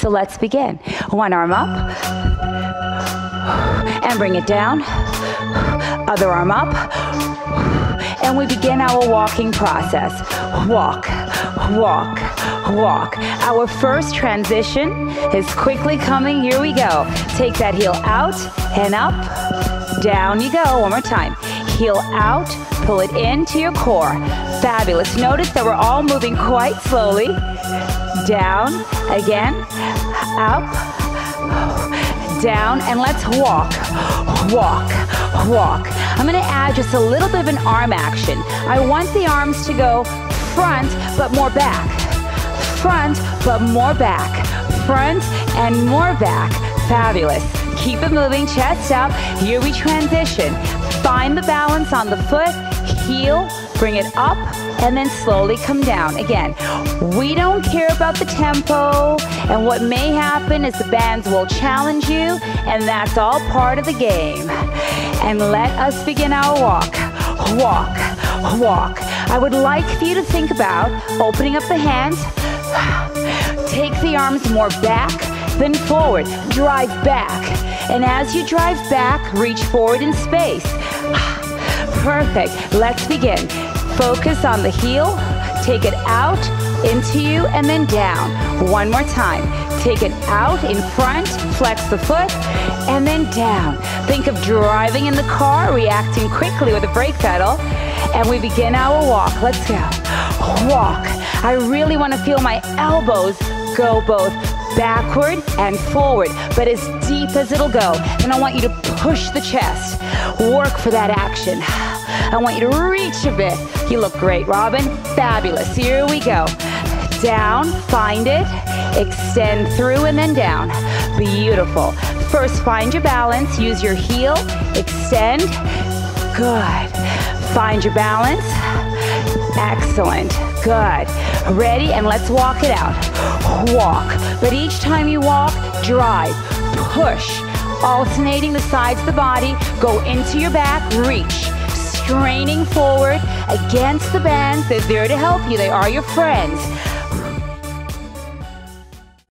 So let's begin. One arm up, and bring it down. Other arm up, and we begin our walking process. Walk, walk, walk. Our first transition is quickly coming. Here we go. Take that heel out and up. Down you go. One more time. Heel out, pull it into your core. Fabulous. Notice that we're all moving quite slowly. Down, again, up, down, and let's walk, walk, walk. I'm gonna add just a little bit of an arm action. I want the arms to go front, but more back. Front, but more back. Front and more back. Fabulous. Keep it moving, chest up. Here we transition. Find the balance on the foot, heel, bring it up, and then slowly come down. Again, we don't care about the tempo, and what may happen is the bands will challenge you, and that's all part of the game. And let us begin our walk. Walk, walk. I would like for you to think about opening up the hands. Take the arms more back than forward. Drive back. And as you drive back, reach forward in space. Perfect. Let's begin. Focus on the heel. Take it out, into you, and then down. One more time. Take it out in front, flex the foot, and then down. Think of driving in the car, reacting quickly with the brake pedal, and we begin our walk. Let's go. Walk. I really want to feel my elbows go both backward and forward, but as deep as it'll go. And I want you to push the chest. Work for that action. I want you to reach a bit. You look great, Robin. Fabulous. Here we go. Down, find it, extend through, and then down. Beautiful. First, find your balance. Use your heel, extend. Good. Find your balance. Excellent. Good. Ready? And let's walk it out. Walk. But each time you walk, drive, push, alternating the sides of the body. Go into your back, reach. Straining forward against the bands. They're there to help you. They are your friends.